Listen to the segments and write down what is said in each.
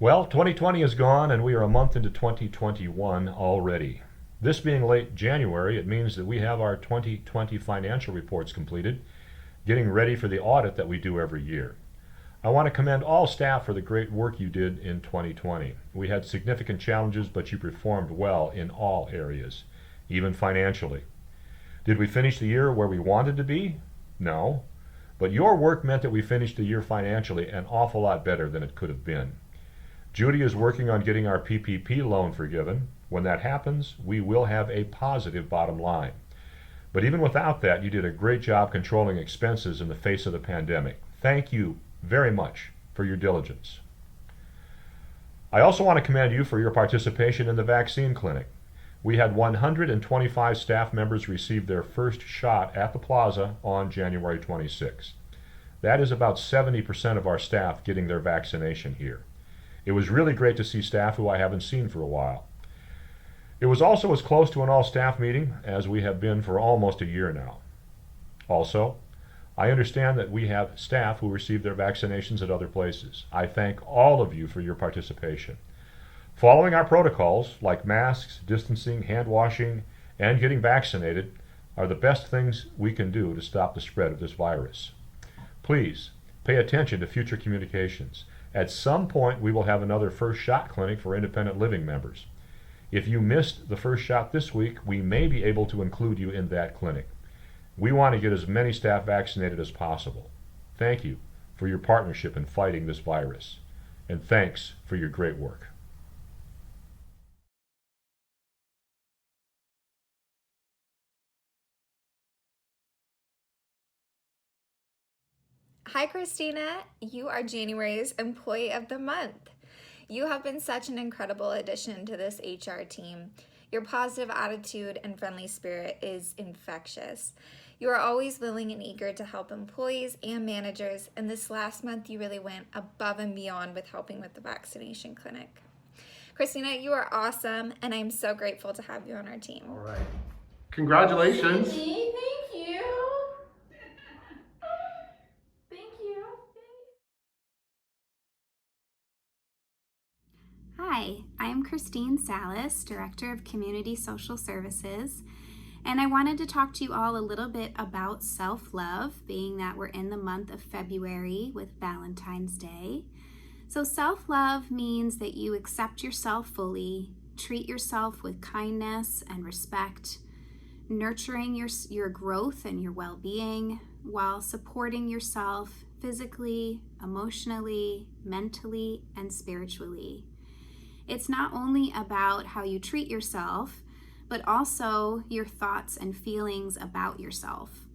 Well, 2020 is gone and we are a month into 2021 already. This being late January, it means that we have our 2020 financial reports completed, getting ready for the audit that we do every year. I want to commend all staff for the great work you did in 2020. We had significant challenges, but you performed well in all areas, even financially. Did we finish the year where we wanted to be? No. But your work meant that we finished the year financially an awful lot better than it could have been. Judy is working on getting our PPP loan forgiven. When that happens, we will have a positive bottom line. But even without that, you did a great job controlling expenses in the face of the pandemic. Thank you very much for your diligence. I also want to commend you for your participation in the vaccine clinic. We had 125 staff members receive their first shot at the plaza on January 26th. That is about 70% of our staff getting their vaccination here. It was really great to see staff who I haven't seen for a while. It was also as close to an all-staff meeting as we have been for almost a year now. Also, I understand that we have staff who received their vaccinations at other places. I thank all of you for your participation. Following our protocols, like masks, distancing, hand washing, and getting vaccinated, are the best things we can do to stop the spread of this virus. Please pay attention to future communications. At some point, we will have another first shot clinic for independent living members. If you missed the first shot this week, we may be able to include you in that clinic. We want to get as many staff vaccinated as possible. Thank you for your partnership in fighting this virus, and thanks for your great work. Hi, Christina. You are January's Employee of the Month. You have been such an incredible addition to this HR team. Your positive attitude and friendly spirit is infectious. You are always willing and eager to help employees and managers, and this last month you really went above and beyond with helping with the vaccination clinic. Christina, you are awesome, and I'm so grateful to have you on our team. All right. Congratulations. Thank you. Thank you. Hi, I'm Christine Salas, Director of Community Social Services, and I wanted to talk to you all a little bit about self-love, being that we're in the month of February with Valentine's Day. So self-love means that you accept yourself fully, treat yourself with kindness and respect, nurturing your growth and your well-being while supporting yourself physically, emotionally, mentally, and spiritually. It's not only about how you treat yourself, but also your thoughts and feelings about yourself.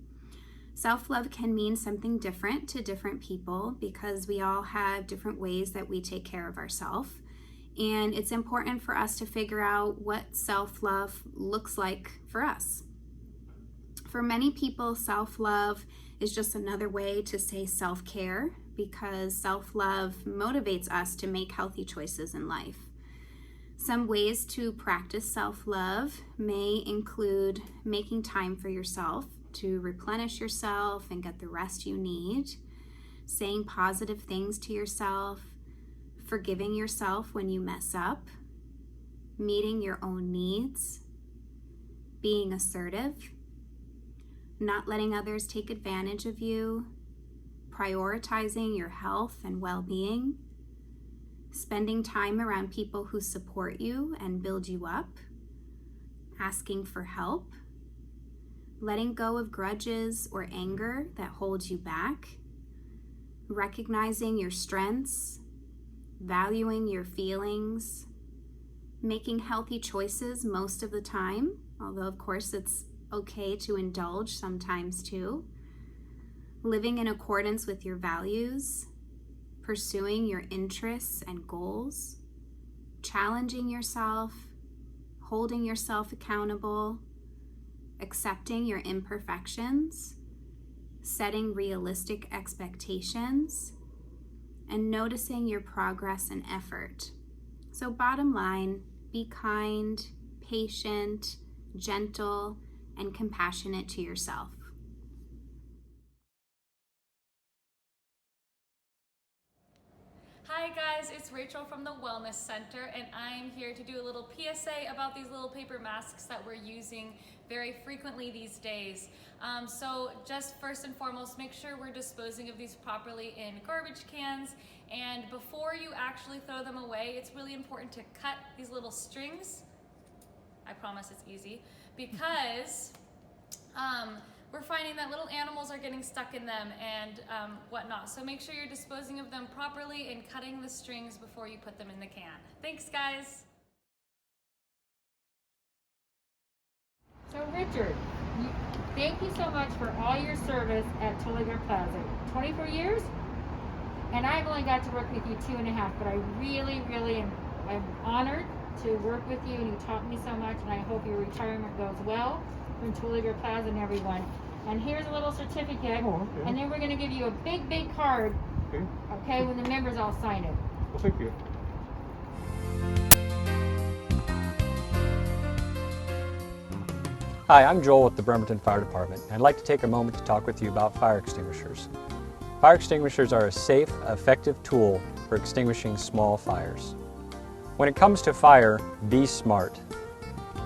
Self-love can mean something different to different people because we all have different ways that we take care of ourselves. And it's important for us to figure out what self-love looks like for us. For many people, self-love is just another way to say self-care because self-love motivates us to make healthy choices in life. Some ways to practice self-love may include making time for yourself to replenish yourself and get the rest you need, saying positive things to yourself, forgiving yourself when you mess up, meeting your own needs, being assertive, not letting others take advantage of you, prioritizing your health and well-being, spending time around people who support you and build you up, asking for help, letting go of grudges or anger that holds you back, recognizing your strengths, valuing your feelings, making healthy choices most of the time, although of course it's okay to indulge sometimes too, living in accordance with your values, pursuing your interests and goals, challenging yourself, holding yourself accountable, accepting your imperfections, setting realistic expectations, and noticing your progress and effort. So bottom line, be kind, patient, gentle, and compassionate to yourself. Hi, Hi guys, it's Rachel from the Wellness Center, and I'm here to do a little PSA about these little paper masks that we're using very frequently these days. So just first and foremost, make sure we're disposing of these properly in garbage cans, and before you actually throw them away, it's really important to cut these little strings. I promise it's easy, because we're finding that little animals are getting stuck in them and whatnot. So make sure you're disposing of them properly and cutting the strings before you put them in the can. Thanks, guys. So Richard, thank you so much for all your service at Terwilliger Plaza. 24 years? And I've only got to work with you 2.5, but I really I'm honored to work with you, and you taught me so much, and I hope your retirement goes well from Terwilliger Plaza and everyone. And here's a little certificate, and then we're going to give you a big card, okay, when the members all sign it. Well, thank you. Hi, I'm Joel with the Bremerton Fire Department. I'd like to take a moment to talk with you about fire extinguishers. Fire extinguishers are a safe, effective tool for extinguishing small fires. When it comes to fire, be smart.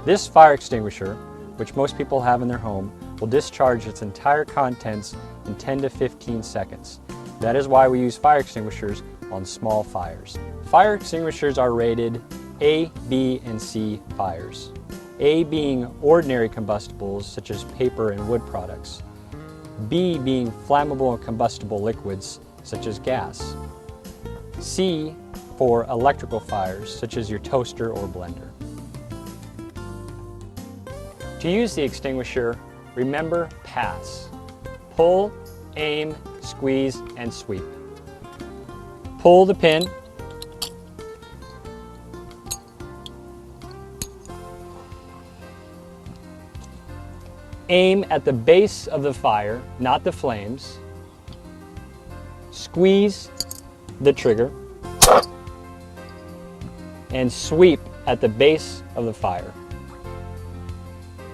This fire extinguisher, which most people have in their home, will discharge its entire contents in 10 to 15 seconds. That is why we use fire extinguishers on small fires. Fire extinguishers are rated A, B, and C fires. A being ordinary combustibles such as paper and wood products. B being flammable and combustible liquids such as gas. C for electrical fires such as your toaster or blender. To use the extinguisher, remember pass. Pull, aim, squeeze, and sweep. Pull the pin. Aim at the base of the fire, not the flames. Squeeze the trigger. And sweep at the base of the fire.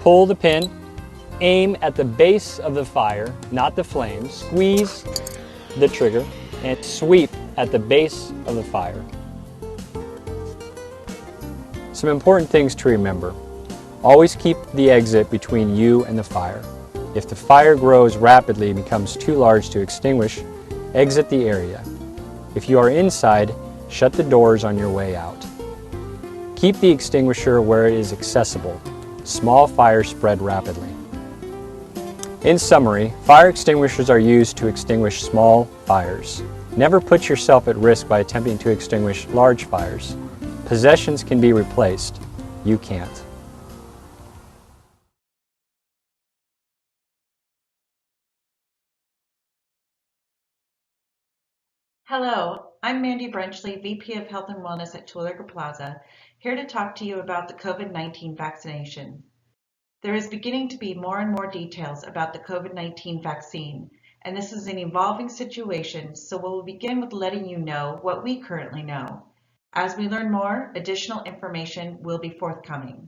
Pull the pin, aim at the base of the fire, not the flames, squeeze the trigger, and sweep at the base of the fire. Some important things to remember. Always keep the exit between you and the fire. If the fire grows rapidly and becomes too large to extinguish, exit the area. If you are inside, shut the doors on your way out. Keep the extinguisher where it is accessible. Small fires spread rapidly. In summary, fire extinguishers are used to extinguish small fires. Never put yourself at risk by attempting to extinguish large fires. Possessions can be replaced. You can't. Hello, I'm Mandy Brenchley, VP of Health and Wellness at Terwilliger Plaza, here to talk to you about the COVID-19 vaccination. There is beginning to be more and more details about the COVID-19 vaccine, and this is an evolving situation, so we'll begin with letting you know what we currently know. As we learn more, additional information will be forthcoming.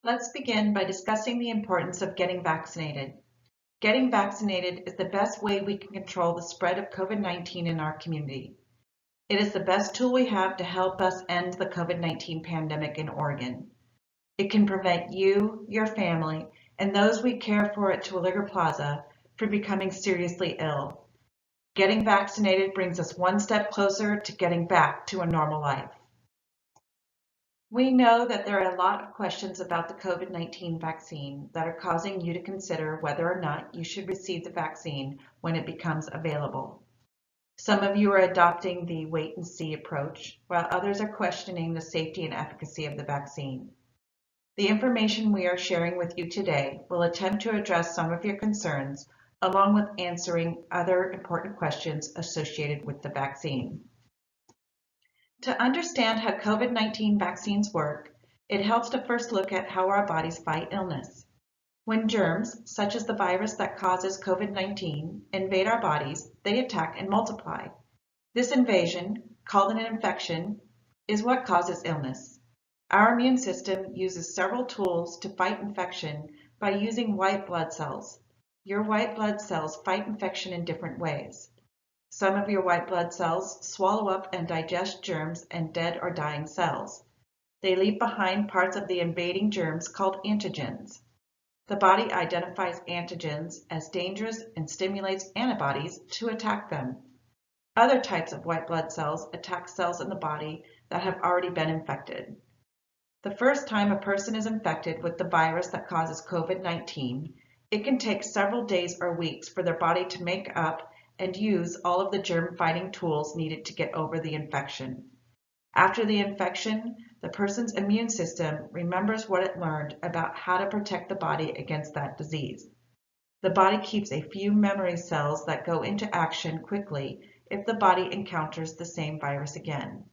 Let's begin by discussing the importance of getting vaccinated. Getting vaccinated is the best way we can control the spread of COVID-19 in our community. It is the best tool we have to help us end the COVID-19 pandemic in Oregon. It can prevent you, your family, and those we care for at Terwilliger Plaza from becoming seriously ill. Getting vaccinated brings us one step closer to getting back to a normal life. We know that there are a lot of questions about the COVID-19 vaccine that are causing you to consider whether or not you should receive the vaccine when it becomes available. Some of you are adopting the wait and see approach, while others are questioning the safety and efficacy of the vaccine. The information we are sharing with you today will attempt to address some of your concerns, along with answering other important questions associated with the vaccine. To understand how COVID-19 vaccines work, it helps to first look at how our bodies fight illness. When germs, such as the virus that causes COVID-19, invade our bodies, they attack and multiply. This invasion, called an infection, is what causes illness. Our immune system uses several tools to fight infection by using white blood cells. Your white blood cells fight infection in different ways. Some of your white blood cells swallow up and digest germs and dead or dying cells. They leave behind parts of the invading germs called antigens. The body identifies antigens as dangerous and stimulates antibodies to attack them. Other types of white blood cells attack cells in the body that have already been infected. The first time a person is infected with the virus that causes COVID-19, it can take several days or weeks for their body to make up and use all of the germ-fighting tools needed to get over the infection. After the infection, the person's immune system remembers what it learned about how to protect the body against that disease. The body keeps a few memory cells that go into action quickly if the body encounters the same virus again.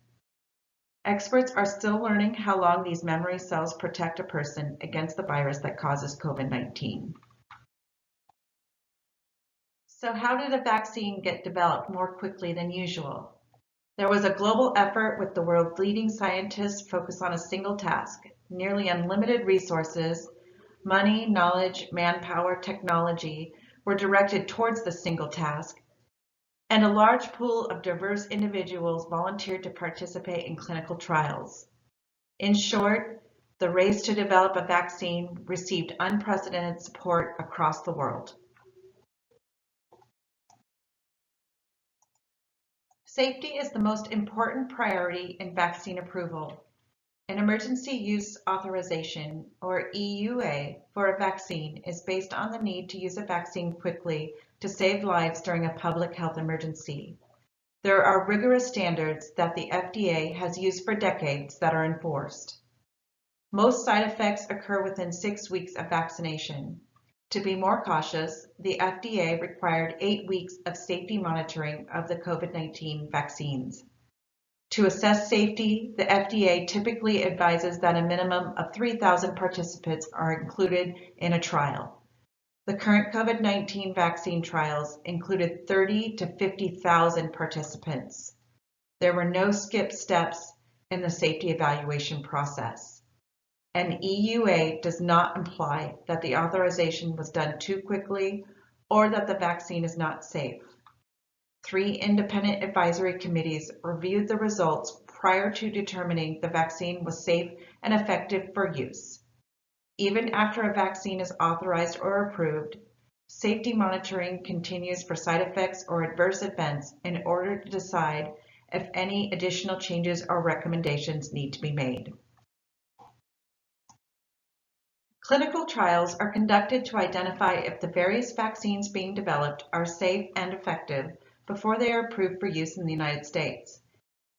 Experts are still learning how long these memory cells protect a person against the virus that causes COVID-19. So how did a vaccine get developed more quickly than usual? There was a global effort with the world's leading scientists focused on a single task. Nearly unlimited resources, money, knowledge, manpower, technology were directed towards the single task, and a large pool of diverse individuals volunteered to participate in clinical trials. In short, the race to develop a vaccine received unprecedented support across the world. Safety is the most important priority in vaccine approval. An emergency use authorization, or EUA, for a vaccine is based on the need to use a vaccine quickly to save lives during a public health emergency. There are rigorous standards that the FDA has used for decades that are enforced. Most side effects occur within 6 weeks of vaccination. To be more cautious, the FDA required 8 weeks of safety monitoring of the COVID-19 vaccines. To assess safety, the FDA typically advises that a minimum of 3,000 participants are included in a trial. The current COVID-19 vaccine trials included 30 to 50,000 participants. There were no skip steps in the safety evaluation process. An EUA does not imply that the authorization was done too quickly or that the vaccine is not safe. 3 independent advisory committees reviewed the results prior to determining the vaccine was safe and effective for use. Even after a vaccine is authorized or approved, safety monitoring continues for side effects or adverse events in order to decide if any additional changes or recommendations need to be made. Clinical trials are conducted to identify if the various vaccines being developed are safe and effective before they are approved for use in the United States.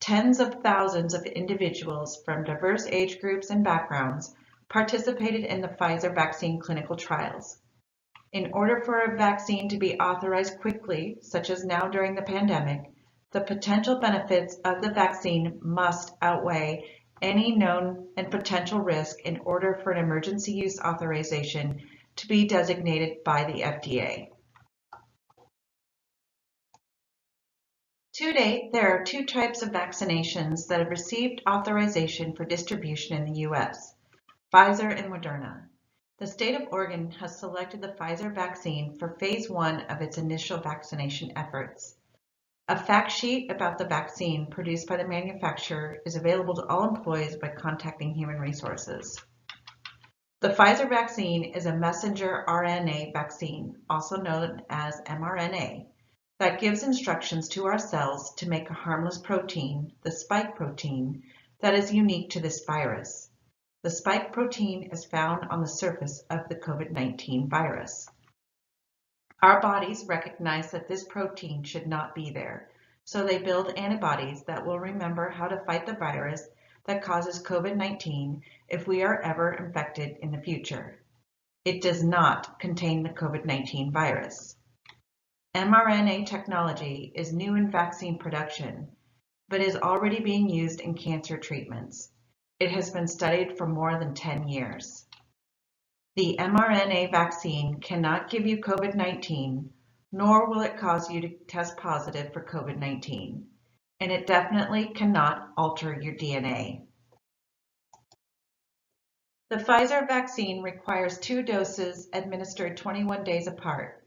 Tens of thousands of individuals from diverse age groups and backgrounds participated in the Pfizer vaccine clinical trials. In order for a vaccine to be authorized quickly, such as now during the pandemic, the potential benefits of the vaccine must outweigh any known and potential risk in order for an emergency use authorization to be designated by the FDA. To date, there are 2 types of vaccinations that have received authorization for distribution in the U.S., Pfizer and Moderna. The state of Oregon has selected the Pfizer vaccine for phase 1 of its initial vaccination efforts. A fact sheet about the vaccine produced by the manufacturer is available to all employees by contacting Human Resources. The Pfizer vaccine is a messenger RNA vaccine, also known as mRNA, that gives instructions to our cells to make a harmless protein, the spike protein, that is unique to this virus. The spike protein is found on the surface of the COVID-19 virus. Our bodies recognize that this protein should not be there, so they build antibodies that will remember how to fight the virus that causes COVID-19 if we are ever infected in the future. It does not contain the COVID-19 virus. mRNA technology is new in vaccine production, but is already being used in cancer treatments. It has been studied for more than 10 years. The mRNA vaccine cannot give you COVID-19, nor will it cause you to test positive for COVID-19, and it definitely cannot alter your DNA. The Pfizer vaccine requires 2 doses administered 21 days apart.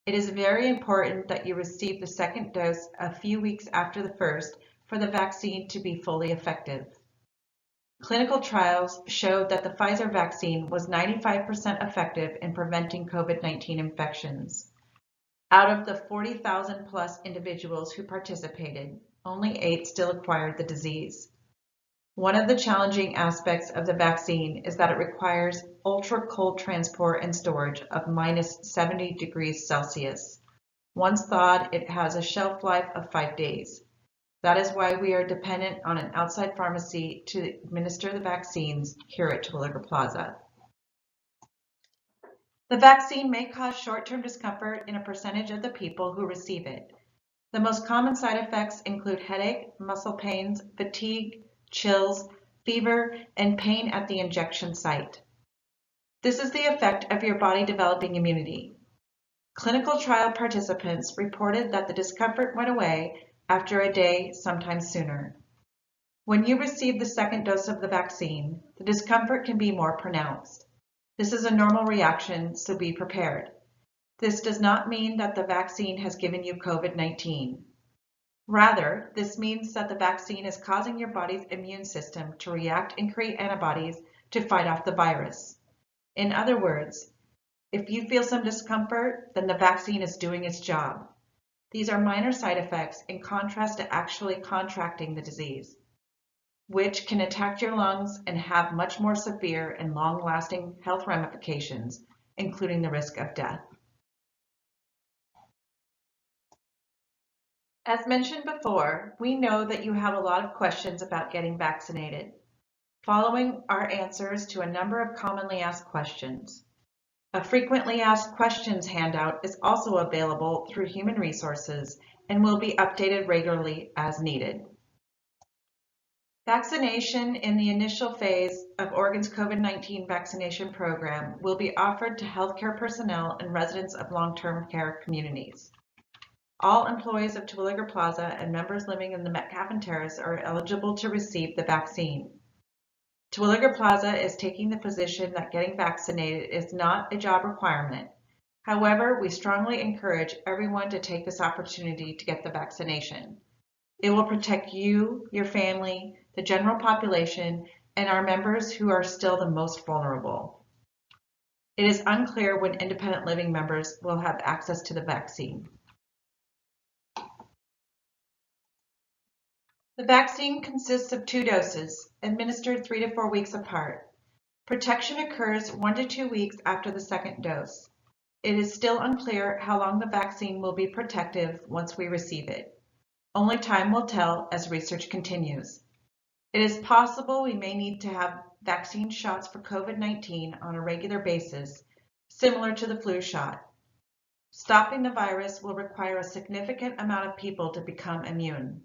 It is very important that you receive the second dose a few weeks after the first for the vaccine to be fully effective. Clinical trials showed that the Pfizer vaccine was 95% effective in preventing COVID-19 infections. Out of the 40,000 plus individuals who participated, only 8 still acquired the disease. One of the challenging aspects of the vaccine is that it requires ultra-cold transport and storage of -70 degrees Celsius. Once thawed, it has a shelf life of 5 days. That is why we are dependent on an outside pharmacy to administer the vaccines here at Terwilliger Plaza. The vaccine may cause short-term discomfort in a percentage of the people who receive it. The most common side effects include headache, muscle pains, fatigue, chills, fever, and pain at the injection site. This is the effect of your body developing immunity. Clinical trial participants reported that the discomfort went away after a day, sometimes sooner. When you receive the second dose of the vaccine, the discomfort can be more pronounced. This is a normal reaction, so be prepared. This does not mean that the vaccine has given you COVID-19. Rather, this means that the vaccine is causing your body's immune system to react and create antibodies to fight off the virus. In other words, if you feel some discomfort, then the vaccine is doing its job. These are minor side effects in contrast to actually contracting the disease, which can attack your lungs and have much more severe and long-lasting health ramifications, including the risk of death. As mentioned before, we know that you have a lot of questions about getting vaccinated. Following are answers to a number of commonly asked questions. A frequently asked questions handout is also available through Human Resources and will be updated regularly as needed. Vaccination in the initial phase of Oregon's COVID-19 vaccination program will be offered to healthcare personnel and residents of long-term care communities. All employees of Terwilliger Plaza and members living in the Metcalf and Terrace are eligible to receive the vaccine. Terwilliger Plaza is taking the position that getting vaccinated is not a job requirement. However, we strongly encourage everyone to take this opportunity to get the vaccination. It will protect you, your family, the general population, and our members who are still the most vulnerable. It is unclear when independent living members will have access to the vaccine. The vaccine consists of 2 doses, administered 3 to 4 weeks apart. Protection occurs 1 to 2 weeks after the second dose. It is still unclear how long the vaccine will be protective once we receive it. Only time will tell as research continues. It is possible we may need to have vaccine shots for COVID-19 on a regular basis, similar to the flu shot. Stopping the virus will require a significant amount of people to become immune.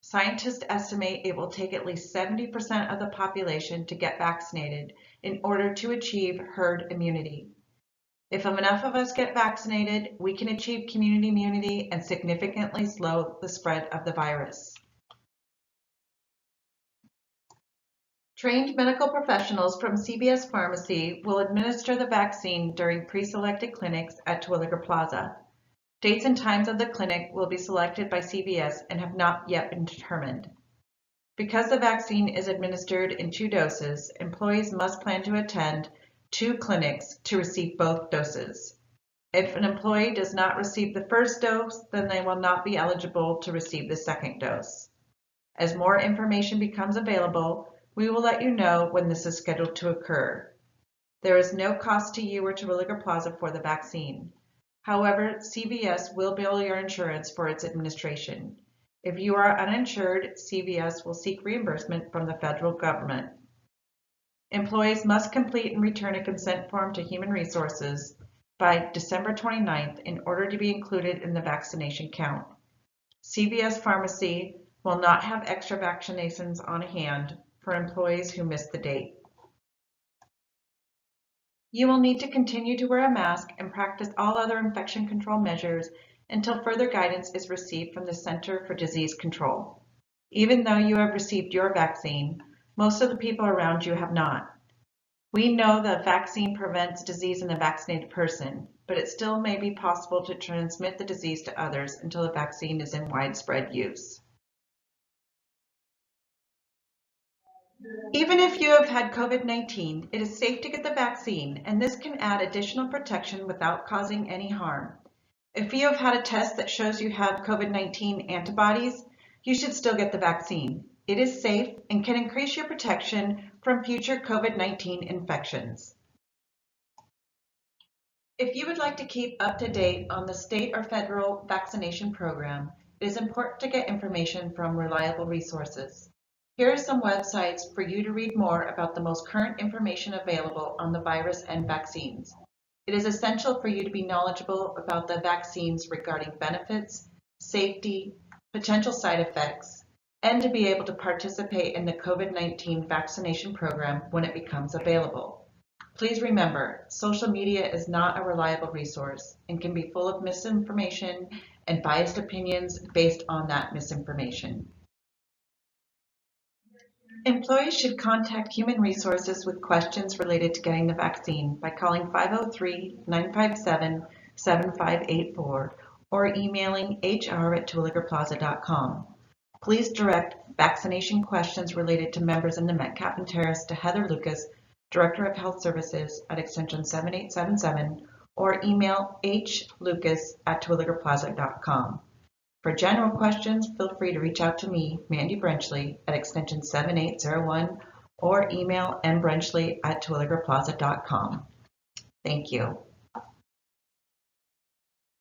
Scientists estimate it will take at least 70% of the population to get vaccinated in order to achieve herd immunity. If enough of us get vaccinated, we can achieve community immunity and significantly slow the spread of the virus. Trained medical professionals from CVS Pharmacy will administer the vaccine during pre-selected clinics at Terwilliger Plaza. Dates and times of the clinic will be selected by CVS and have not yet been determined. Because the vaccine is administered in 2 doses, employees must plan to attend 2 clinics to receive both doses. If an employee does not receive the first dose, then they will not be eligible to receive the second dose. As more information becomes available, we will let you know when this is scheduled to occur. There is no cost to you or Terwilliger Plaza for the vaccine. However, CVS will bill your insurance for its administration. If you are uninsured, CVS will seek reimbursement from the federal government. Employees must complete and return a consent form to Human Resources by December 29th in order to be included in the vaccination count. CVS Pharmacy will not have extra vaccinations on hand for employees who missed the date. You will need to continue to wear a mask and practice all other infection control measures until further guidance is received from the Center for Disease Control. Even though you have received your vaccine, most of the people around you have not. We know the vaccine prevents disease in the vaccinated person, but it still may be possible to transmit the disease to others until the vaccine is in widespread use. Even if you have had COVID-19, it is safe to get the vaccine, and this can add additional protection without causing any harm. If you have had a test that shows you have COVID-19 antibodies, you should still get the vaccine. It is safe and can increase your protection from future COVID-19 infections. If you would like to keep up to date on the state or federal vaccination program, it is important to get information from reliable resources. Here are some websites for you to read more about the most current information available on the virus and vaccines. It is essential for you to be knowledgeable about the vaccines regarding benefits, safety, potential side effects, and to be able to participate in the COVID-19 vaccination program when it becomes available. Please remember, social media is not a reliable resource and can be full of misinformation and biased opinions based on that misinformation. Employees should contact Human Resources with questions related to getting the vaccine by calling 503-957-7584 or emailing hr@terwilligerplaza.com. Please direct vaccination questions related to members in the Metcalf Terrace to Heather Lucas, Director of Health Services at extension 7877, or email hlucas@terwilligerplaza.com. For general questions, feel free to reach out to me, Mandy Brenchley, at extension 7801, or email mbrenchley@terwilligerplaza.com. Thank you.